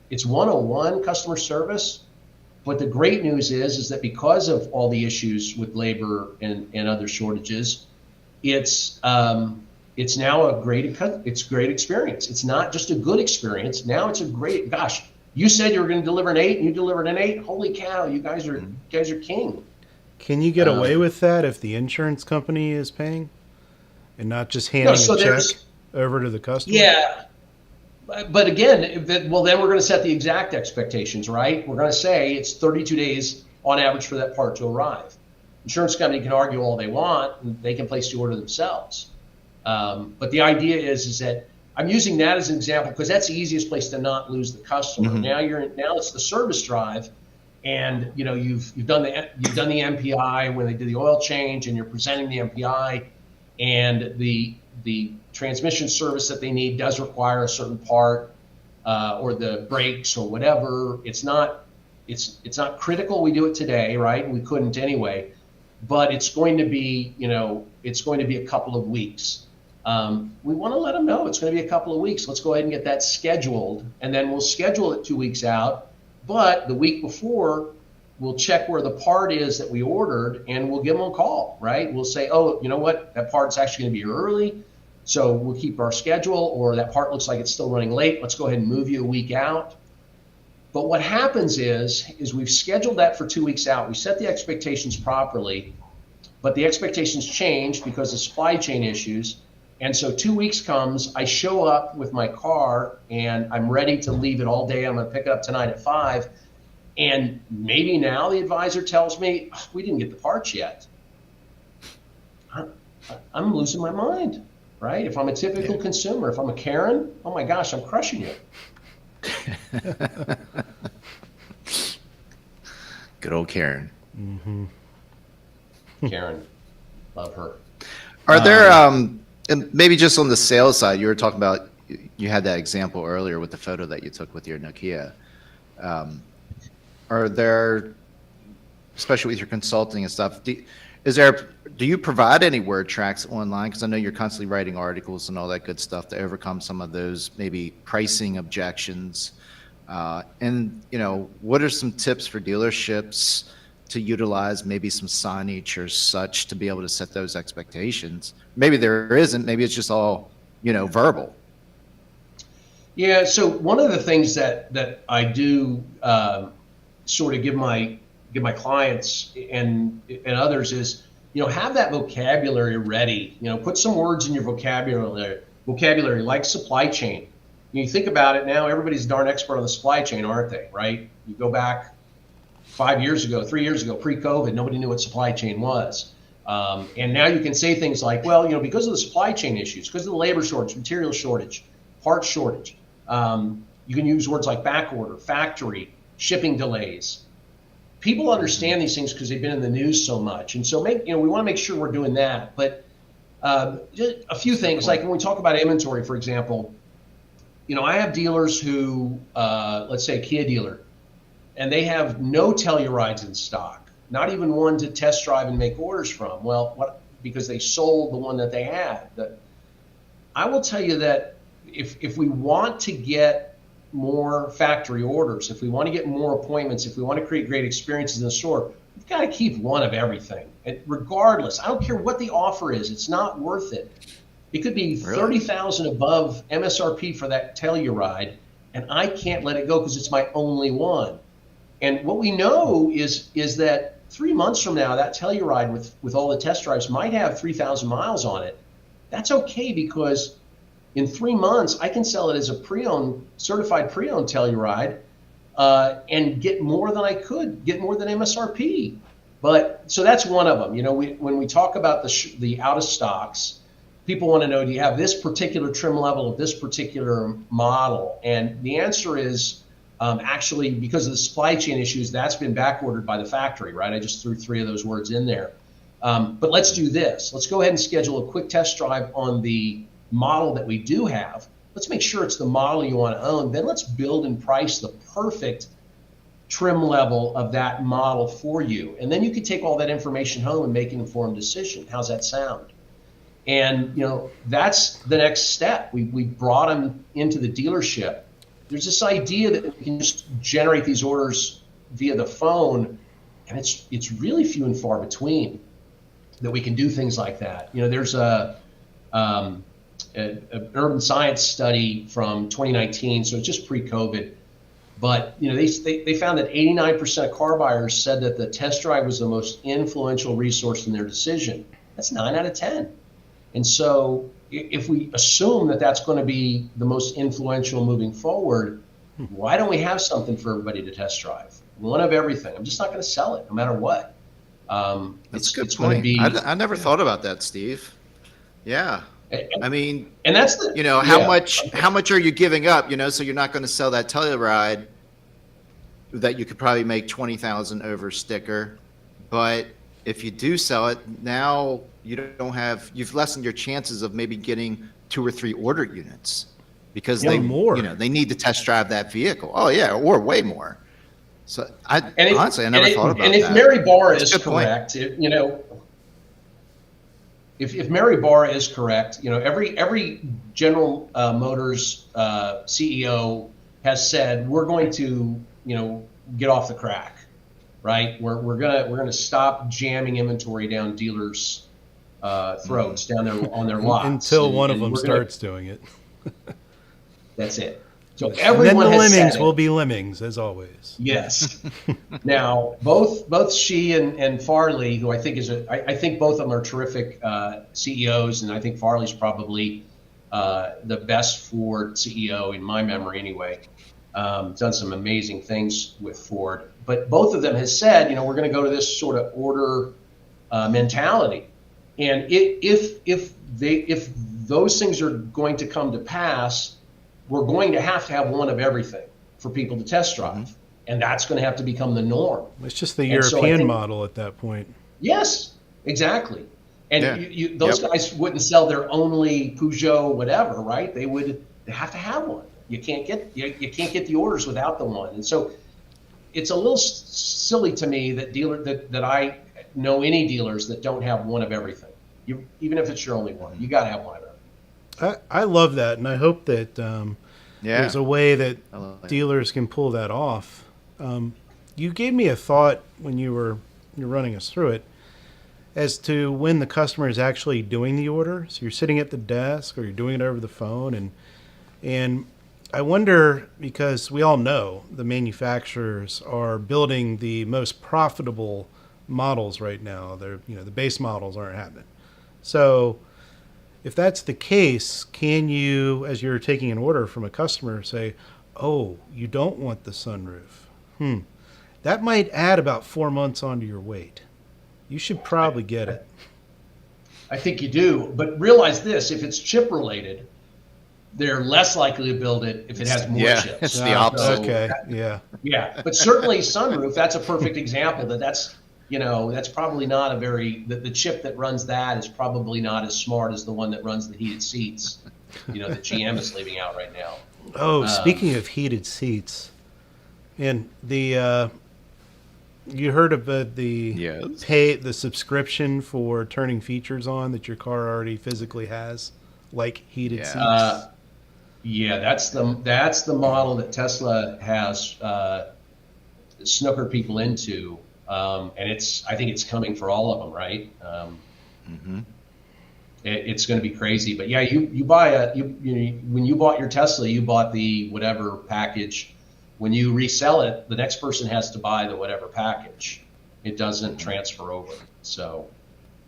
101 customer service. But the great news is that because of all the issues with labor and other shortages, it's now a great experience. It's not just a good experience. Now it's a great, gosh, you said you were going to deliver an 8 and you delivered an 8. Holy cow, you guys are king. Can you get away with that if the insurance company is paying and not just handing a check over to the customer? Yeah. But again, then we're going to set the exact expectations, right? We're going to say it's 32 days on average for that part to arrive. Insurance company can argue all they want, and they can place the order themselves. But the idea is that I'm using that as an example because that's the easiest place to not lose the customer. Mm-hmm. Now it's the service drive, and you've done the MPI when they did the oil change, and you're presenting the MPI, and the transmission service that they need does require a certain part or the brakes or whatever. It's not critical we do it today, right? We couldn't anyway, but it's going to be a couple of weeks. We want to let them know it's going to be a couple of weeks. Let's go ahead and get that scheduled, and then we'll schedule it 2 weeks out. But the week before, we'll check where the part is that we ordered, and we'll give them a call, right? We'll say, oh, you know what? That part's actually going to be early, so we'll keep our schedule, or that part looks like it's still running late. Let's go ahead and move you a week out. But what happens is we've scheduled that for 2 weeks out. We set the expectations properly, but the expectations change because of supply chain issues. And so 2 weeks comes, I show up with my car, and I'm ready to leave it all day. I'm going to pick it up tonight at 5. And maybe now the advisor tells me, oh, we didn't get the parts yet. I'm losing my mind, right? If I'm a typical consumer, if I'm a Karen, oh my gosh, I'm crushing it. Good old Karen. Mm-hmm. Karen, love her. Are there, and maybe just on the sales side, you were talking about, you had that example earlier with the photo that you took with your Nokia. Are there, especially with your consulting and stuff, do you provide any word tracks online? Because I know you're constantly writing articles and all that good stuff to overcome some of those maybe pricing objections. And what are some tips for dealerships to utilize maybe some signage or such to be able to set those expectations? Maybe there isn't. Maybe it's just all verbal. Yeah. So one of the things that I do sort of give my clients and others is, have that vocabulary ready. Put some words in your vocabulary like supply chain. You think about it now, everybody's a darn expert on the supply chain, aren't they? Right? You go back 5 years ago, 3 years ago, pre-COVID, nobody knew what supply chain was. And now you can say things like, well, because of the supply chain issues, because of the labor shortage, material shortage, parts shortage, you can use words like back order, factory, shipping delays. People understand these things because they've been in the news so much. And so we want to make sure we're doing that. But just a few things, like when we talk about inventory, for example, I have dealers who, let's say a Kia dealer, and they have no Tellurides in stock, not even one to test drive and make orders from. Well, because they sold the one that they had. I will tell you that if we want to get more factory orders, if we want to get more appointments, if we want to create great experiences in the store, we've got to keep one of everything. And regardless, I don't care what the offer is, it's not worth it. It could be $30,000 above MSRP for that Telluride, and I can't let it go because it's my only one. And what we know is that 3 months from now, that Telluride with all the test drives might have 3,000 miles on it. That's okay, because in 3 months, I can sell it as a certified pre-owned Telluride and get more than MSRP. So that's one of them. When we talk about the out of stocks, people want to know, do you have this particular trim level of this particular model? And the answer is, actually, because of the supply chain issues, that's been back ordered by the factory, right? I just threw 3 of those words in there. But let's do this. Let's go ahead and schedule a quick test drive on the model that we do have, let's make sure it's the model you want to own. Then let's build and price the perfect trim level of that model for you. And then you can take all that information home and make an informed decision. How's that sound? And, that's the next step. We brought them into the dealership. There's this idea that we can just generate these orders via the phone, and it's really few and far between that we can do things like that. There's an urban science study from 2019, so it's just pre-COVID. But they found that 89% of car buyers said that the test drive was the most influential resource in their decision. That's 9 out of 10. And so if we assume that that's going to be the most influential moving forward, why don't we have something for everybody to test drive? One of everything. I'm just not going to sell it no matter what. That's a good point. I never thought about that, Steve. Yeah. I mean, and that's the, how much are you giving up, so you're not going to sell that Telluride that you could probably make 20,000 over sticker. But if you do sell it, now you've lessened your chances of maybe getting 2 or 3 order units because they need to test drive that vehicle. Oh yeah. Or way more. So honestly, I never thought about that. And if Mary Barr is correct, if Mary Barr is correct, every General Motors CEO has said we're going to get off the crack, right? We're gonna stop jamming inventory down dealers' throats down there on their lots until one of them starts doing it. That's it. So everyone and then the has lemmings said it. will be lemmings as always. Yes. Now, both she and Farley, who I think I think both of them are terrific CEOs, and I think Farley's probably the best Ford CEO in my memory, anyway. Done some amazing things with Ford, but both of them has said, we're going to go to this sort of order mentality, and if those things are going to come to pass, we're going to have one of everything for people to test drive. Mm-hmm. And that's going to have to become the norm. It's just the European model at that point. Yes, exactly. And those guys wouldn't sell their only Peugeot whatever, right? They have to have one. You can't get the orders without the one. And so it's a little silly to me that I know any dealers that don't have one of everything. Even if it's your only one, you got to have one of everything. I love that, and I hope that there's a way that dealers can pull that off. You gave me a thought when you're running us through it as to when the customer is actually doing the order. So you're sitting at the desk or you're doing it over the phone, and I wonder, because we all know the manufacturers are building the most profitable models right now. They're the base models aren't happening. So if that's the case, can you, as you're taking an order from a customer, say, oh, you don't want the sunroof? That might add about 4 months onto your wait. You should probably get it. I think you do, but realize this, if it's chip related, they're less likely to build it if it has more chips. It's the opposite. Okay, Yeah, but certainly sunroof, that's a perfect example that's probably not the chip that runs that is probably not as smart as the one that runs the heated seats, that GM is leaving out right now. Oh, speaking of heated seats, and you heard about the subscription for turning features on that your car already physically has, like heated seats? That's the model that Tesla has snookered people into. And I think it's coming for all of them, right? It's going to be crazy, but you buy when you bought your Tesla, you bought the whatever package. When you resell it, the next person has to buy the whatever package. It doesn't transfer over. So,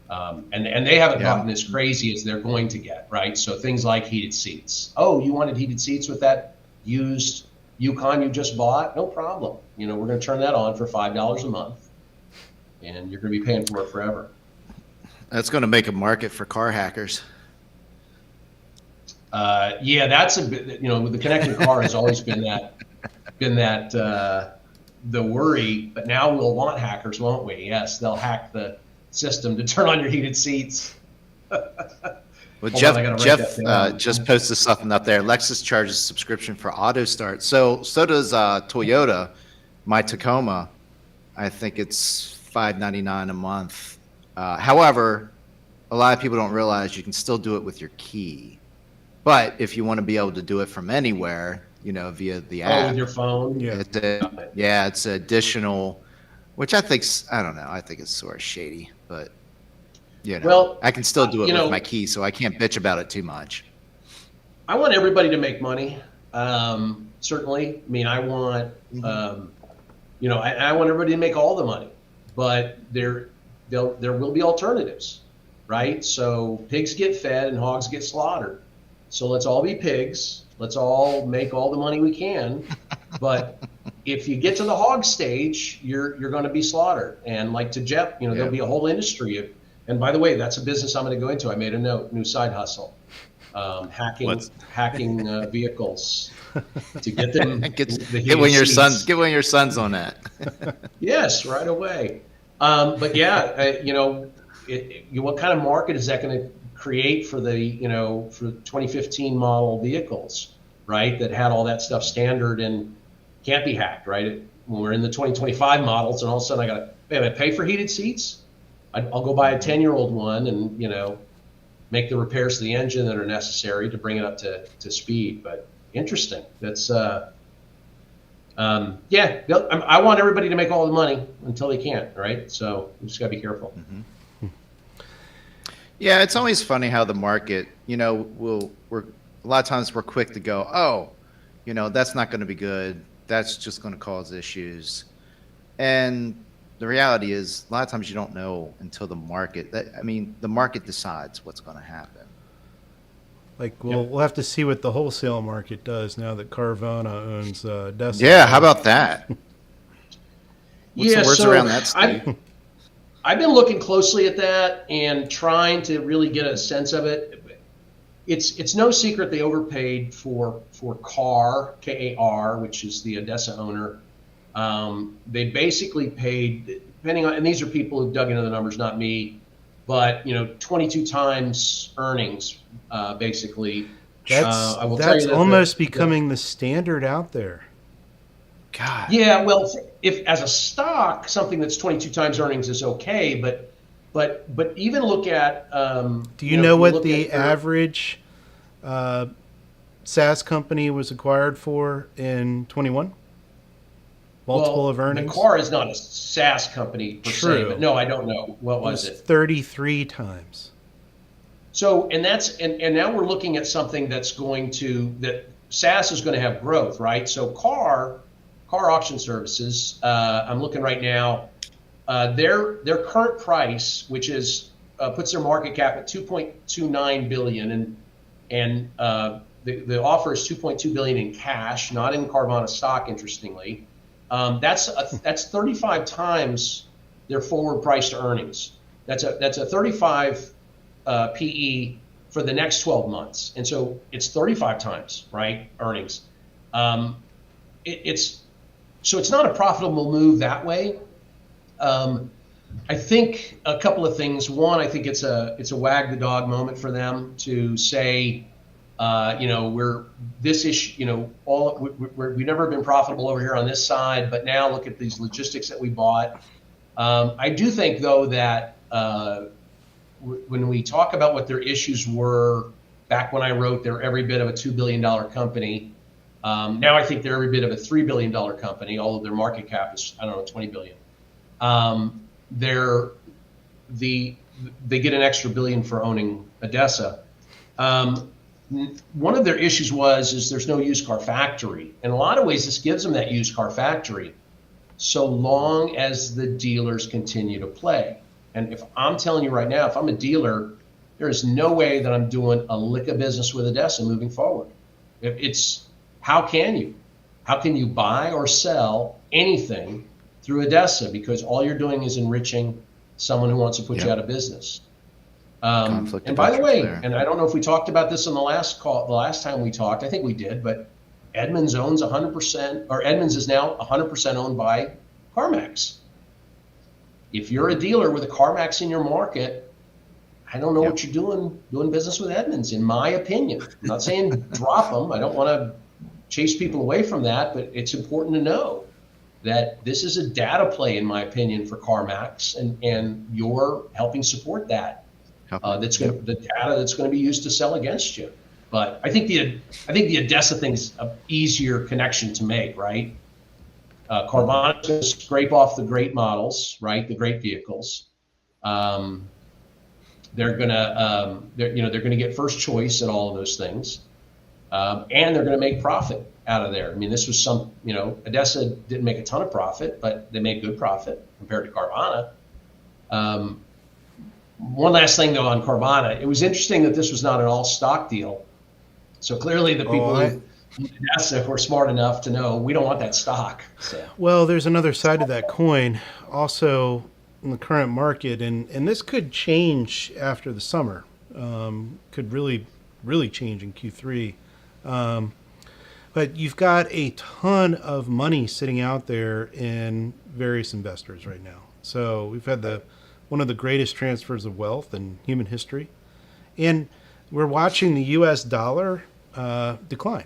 and they haven't gotten as crazy as they're going to get, right? So things like heated seats. Oh, you wanted heated seats with that used Yukon you just bought? No problem. We're going to turn that on for $5 a month, and you're going to be paying for it forever. That's going to make a market for car hackers. That's a bit. With the connected car has always been that the worry. But now we'll want hackers, won't we? Yes, they'll hack the system to turn on your heated seats. Well, Hold on, I gotta write Jeff that down. just posted something up there. Lexus charges subscription for auto start. So does Toyota. My Tacoma, I think it's $5.99 a month. However, a lot of people don't realize you can still do it with your key. But if you want to be able to do it from anywhere, via the Oh, app, with your phone? Yeah. it's additional, which I don't know. I think it's sort of shady, but Well, I can still do it you with know- my key, so I can't bitch about it too much. I want everybody to make money. Certainly. I mean, I want, I want everybody to make all the money, but there will be alternatives, right? So pigs get fed and hogs get slaughtered. So let's all be pigs. Let's all make all the money we can. But if you get to the hog stage, you're going to be slaughtered. And like to Jeff, there'll be a whole industry. And by the way, that's a business I'm going to go into. I made a note, new side hustle, hacking vehicles to get them. Get one of your sons on that. Yes, right away. But yeah, what kind of market is that going to create for the for 2015 model vehicles, right? That had all that stuff standard and can't be hacked, right? When we're in the 2025 models, and all of a sudden I got to pay for heated seats. I'll go buy a 10-year-old one and make the repairs to the engine that are necessary to bring it up to speed. But interesting. That's I want everybody to make all the money until they can't, right? So we just got to be careful. Mm-hmm. Yeah, it's always funny how the market, we're a lot of times we're quick to go, oh, that's not going to be good. That's just going to cause issues. And the reality is, a lot of times you don't know until the market. The market decides what's going to happen. Like we'll have to see what the wholesale market does now that Carvana owns Desktop. Yeah, how about that? What's the words so around that, Steve? I've been looking closely at that and trying to really get a sense of it. It's no secret they overpaid for KAR, K-A-R, which is the Odessa owner. They basically paid, depending on, and these are people who dug into the numbers, not me, but 22 times earnings, basically. I will tell you that almost becoming the standard out there. God. Yeah, well, if as a stock, something that's 22 times earnings is okay, but even look at. Do you know what the average SaaS company was acquired for in 21? Multiple of earnings? The KAR is not a SaaS company per se, but no, I don't know. What was it? 33 times. So, and now we're looking at something that SaaS is going to have growth, right? So KAR Auction Services, I'm looking right now, their current price, which is puts their market cap at 2.29 billion, and the offer is 2.2 billion in cash, not in Carvana stock, interestingly. That's 35 times their forward price to earnings. That's a 35 PE for the next 12 months, and so it's 35 times, right, earnings. So it's not a profitable move that way. I think a couple of things. One, I think it's a wag the dog moment for them to say, we're this issue, we've never been profitable over here on this side, but now look at these logistics that we bought. I do think though that when we talk about what their issues were back when I wrote, they're every bit of a $2 billion company. Now I think they're every bit of a $3 billion company, although their market cap is, $20 billion. They get an extra $1 billion for owning Odessa. One of their issues is there's no used car factory. In a lot of ways, this gives them that used car factory, so long as the dealers continue to play. And if I'm telling you right now, if I'm a dealer, there is no way that I'm doing a lick of business with Odessa moving forward. How can you buy or sell anything through Odessa? Because all you're doing is enriching someone who wants to put you out of business. And by the way, and I don't know if we talked about this on the last time we talked, I think we did, but Edmunds owns 100%, or Edmunds is now 100% owned by CarMax. If you're a dealer with a CarMax in your market, I don't know Yep. what you're doing business with Edmunds, in my opinion. I'm not saying drop them. I don't want to chase people away from that, but it's important to know that this is a data play, in my opinion, for CarMax, and you're helping support that. That's going to the data that's going to be used to sell against you. But I think the ADESA thing's an easier connection to make, right? Carvana's going to scrape off the great models, right? The great vehicles. They're gonna get first choice at all of those things, and they're gonna make profit out of there. I mean, this was ADESA didn't make a ton of profit, but they made good profit compared to Carvana. One last thing though on Carvana, it was interesting that this was not an all stock deal. So clearly the people in ADESA were smart enough to know we don't want that stock. So. Well, there's another side of that coin. Also, in the current market, and this could change after the summer, could really change in Q3. But you've got a ton of money sitting out there in various investors right now. So we've had one of the greatest transfers of wealth in human history, and we're watching the U.S. dollar decline.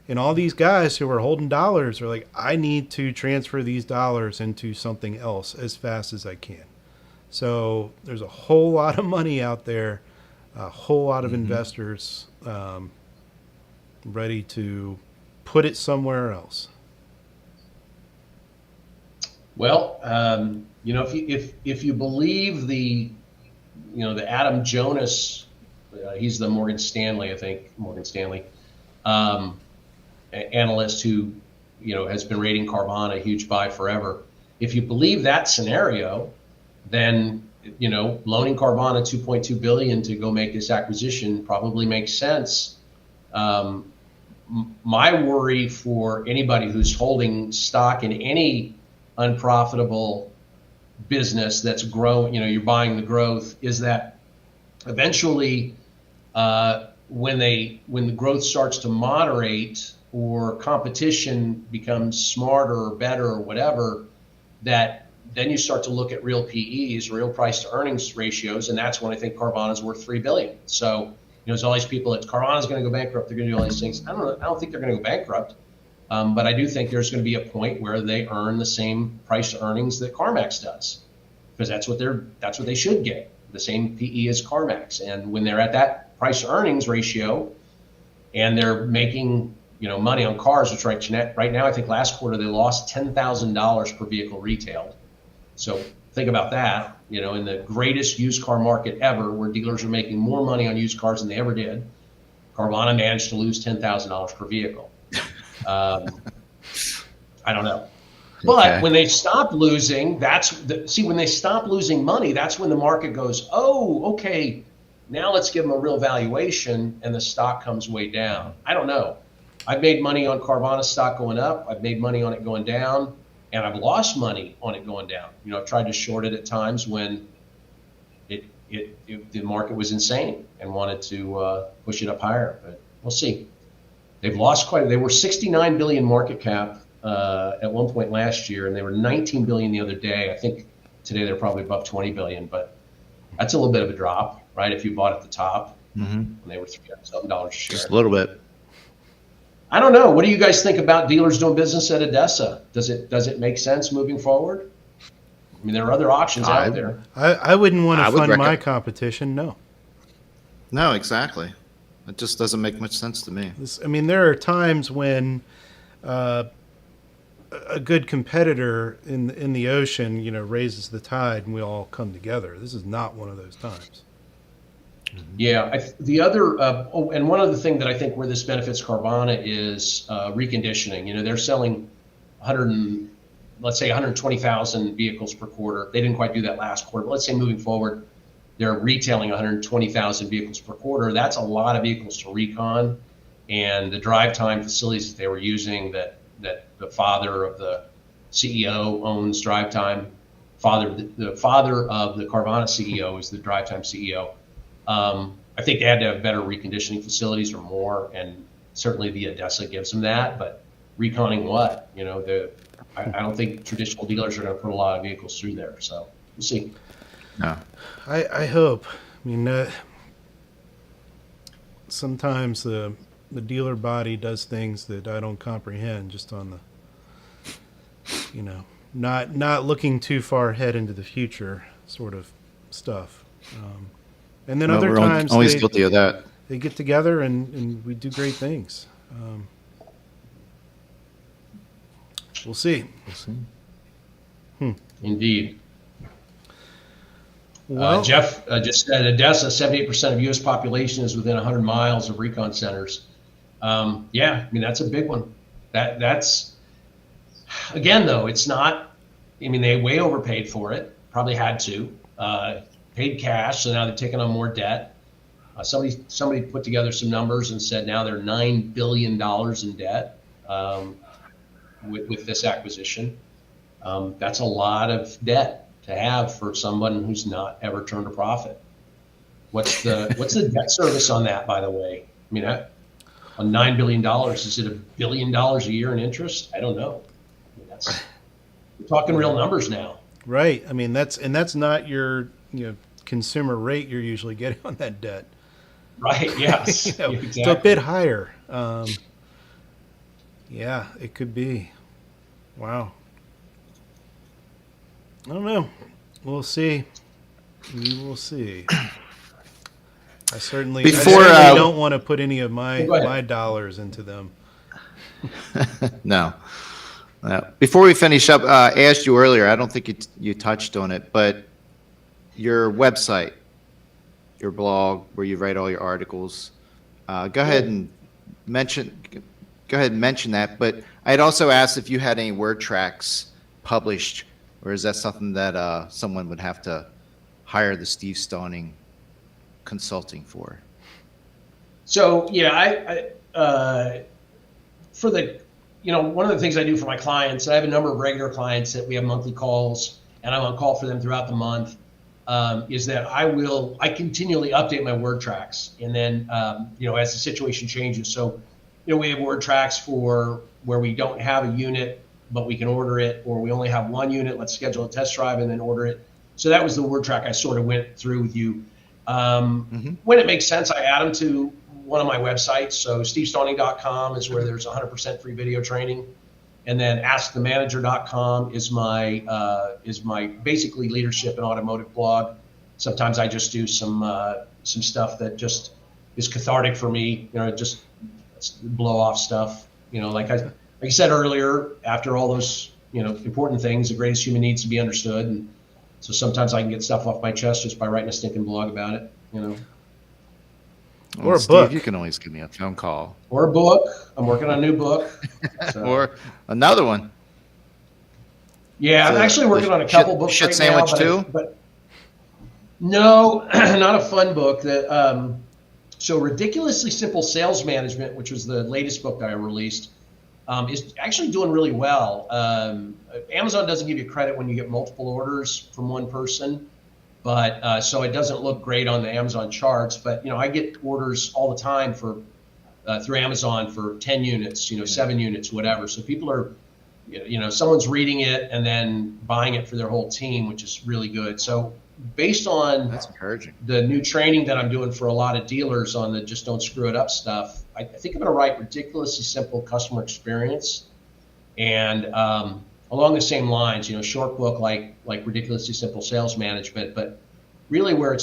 And all these guys who are holding dollars are like, I need to transfer these dollars into something else as fast as I can. So there's a whole lot of money out there, a whole lot of investors ready to put it somewhere else. Well, if you believe the Adam Jonas, he's the Morgan Stanley analyst who has been rating Carvana a huge buy forever. If you believe that scenario, then loaning Carvana $2.2 billion to go make this acquisition probably makes sense. My worry for anybody who's holding stock in any unprofitable business that's growing, you're buying the growth, is that eventually when the growth starts to moderate or competition becomes smarter or better or whatever, that then you start to look at real PEs, real price to earnings ratios, and that's when I think Carvana's worth $3 billion. So there's all these people that Carvana's going to go bankrupt, they're going to do all these things. I don't think they're going to go bankrupt, but I do think there's going to be a point where they earn the same price to earnings that CarMax does, because that's what they should get, the same PE as CarMax. And when they're at that price to earnings ratio, and they're making money on cars, which right now I think last quarter they lost $10,000 per vehicle retailed. So think about that, in the greatest used car market ever, where dealers are making more money on used cars than they ever did, Carvana managed to lose $10,000 per vehicle. I don't know. But when they stop losing, when they stop losing money, that's when the market goes, oh, okay, now let's give them a real valuation, and the stock comes way down. I don't know. I've made money on Carvana stock going up. I've made money on it going down, and I've lost money on it going down. I've tried to short it at times when the market was insane and wanted to push it up higher. But we'll see. They've lost they were 69 billion market cap at one point last year, and they were 19 billion the other day. I think today they're probably above 20 billion, but that's a little bit of a drop, right? If you bought at the top, when they were $300 a share. Just a little bit. I don't know. What do you guys think about dealers doing business at ADESA? Does it make sense moving forward? I mean, there are other options out there. I wouldn't want to fund my competition. No. No, exactly. It just doesn't make much sense to me. There are times when a good competitor in the ocean, raises the tide, and we all come together. This is not one of those times. Yeah, and one other thing that I think where this benefits Carvana is reconditioning. They're selling 120,000 vehicles per quarter. They didn't quite do that last quarter, but let's say moving forward, they're retailing 120,000 vehicles per quarter. That's a lot of vehicles to recon, and the drive time facilities that they were using that the father of the CEO owns drive time. The father of the Carvana CEO is the drive time CEO. I think they had to have better reconditioning facilities or more, and certainly the ADESA gives them that. But reconning what? I don't think traditional dealers are going to put a lot of vehicles through there. So we'll see. No. I hope, I mean, sometimes the dealer body does things that I don't comprehend, just on the, not looking too far ahead into the future sort of stuff. And then Well, other we're times always guilty of that. they get together and we do great things. We'll see. Indeed. Well, Jeff just said Odessa, 78% of U.S. population is within 100 miles of recon centers. Yeah, I mean, that's a big one. That's, again, though, it's not, I mean, they way overpaid for it, probably had to, paid cash, so now they're taking on more debt. Somebody put together some numbers and said now they're $9 billion in debt with this acquisition. That's a lot of debt to have for someone who's not ever turned a profit. What's the debt service on that, by the way? I mean, on $9 billion, is it $1 billion a year in interest? I don't know. I mean, we're talking real numbers now. right. I mean, that's not your consumer rate you're usually getting on that debt. Right. Yes. It's Exactly. a bit higher. Yeah, it could be. Wow. I don't know. We'll see. We will see. I certainly don't want to put any of Go ahead. my dollars into them. No. Before we finish up, I asked you earlier, I don't think you touched on it, but your website, your blog, where you write all your articles, go ahead and mention that. But I'd also asked if you had any word tracks published, or is that something that someone would have to hire the Steve Stauning consulting for? So yeah, I for the one of the things I do for my clients, I have a number of regular clients that we have monthly calls, and I'm on call for them throughout the month. Is that I continually update my word tracks, and then as the situation changes. So we have word tracks for where we don't have a unit but we can order it, or we only have one unit, let's schedule a test drive and then order it. So that was the word track I sort of went through with you. When it makes sense, I add them to one of my websites. So stevestauning.com is where there's 100% free video training. And then askthemanager.com is my basically leadership and automotive blog. Sometimes I just do some stuff that just is cathartic for me, just blow off stuff, like I said earlier, after all those, important things, the greatest human needs to be understood. And so sometimes I can get stuff off my chest just by writing a stinking blog about it, Well, Or a Steve, book. you can always give me a phone call. Or a book. I'm working on a new book. So. Or another one. Yeah, I'm So, actually working on a couple books shit right sandwich now. too? But no, not a fun book. So Ridiculously Simple Sales Management, which was the latest book that I released, is actually doing really well. Amazon doesn't give you credit when you get multiple orders from one person, but so it doesn't look great on the Amazon charts. But I get orders all the time for through Amazon for 10 units, 7 units, whatever. So people are, someone's reading it and then buying it for their whole team, which is really good. So based on That's encouraging. the new training that I'm doing for a lot of dealers on the just don't screw it up stuff, I think I'm going to write Ridiculously Simple Customer Experience, and along the same lines, short book like Ridiculously Simple Sales Management, but really where it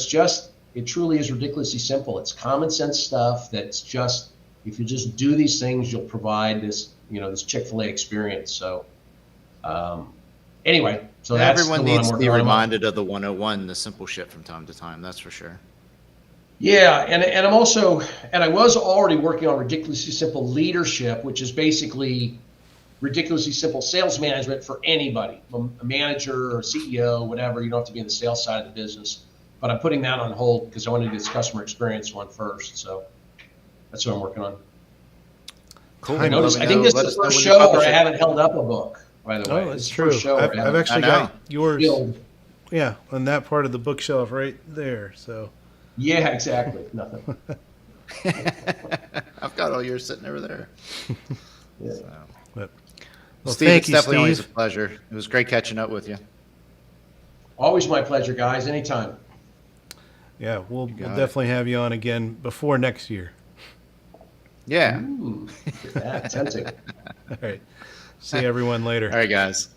truly is ridiculously simple. It's common sense stuff that's just, if you just do these things, you'll provide this, this Chick-fil-A experience. So anyway, so that's Everyone the one needs I'm to be working on. reminded of the 101, the simple shit from time to time. That's for sure. Yeah, and I'm also, and I was already working on Ridiculously Simple Leadership, which is basically ridiculously simple sales management for anybody, a manager or CEO, whatever. You don't have to be in the sales side of the business. But I'm putting that on hold because I want to do this customer experience one first. So that's what I'm working on. Cool. I Notice, Let I me think know- this let is us the know first when you show where publish I it. haven't held up a book, by the way. Oh, that's It's the true. first show where I I've haven't actually I got know. yours. filled. Yeah, on that part of the bookshelf right there. So Yeah, exactly. Nothing. I've got all yours sitting over there. Yeah. So. but well, Steve, thank it's you, definitely always a Steve. pleasure. It was great catching up with you. Always my pleasure, guys. Anytime. Yeah, we'll got it. definitely have you on again before next year. Yeah. Ooh, look at that, tempting. All right. See everyone later. All right, guys.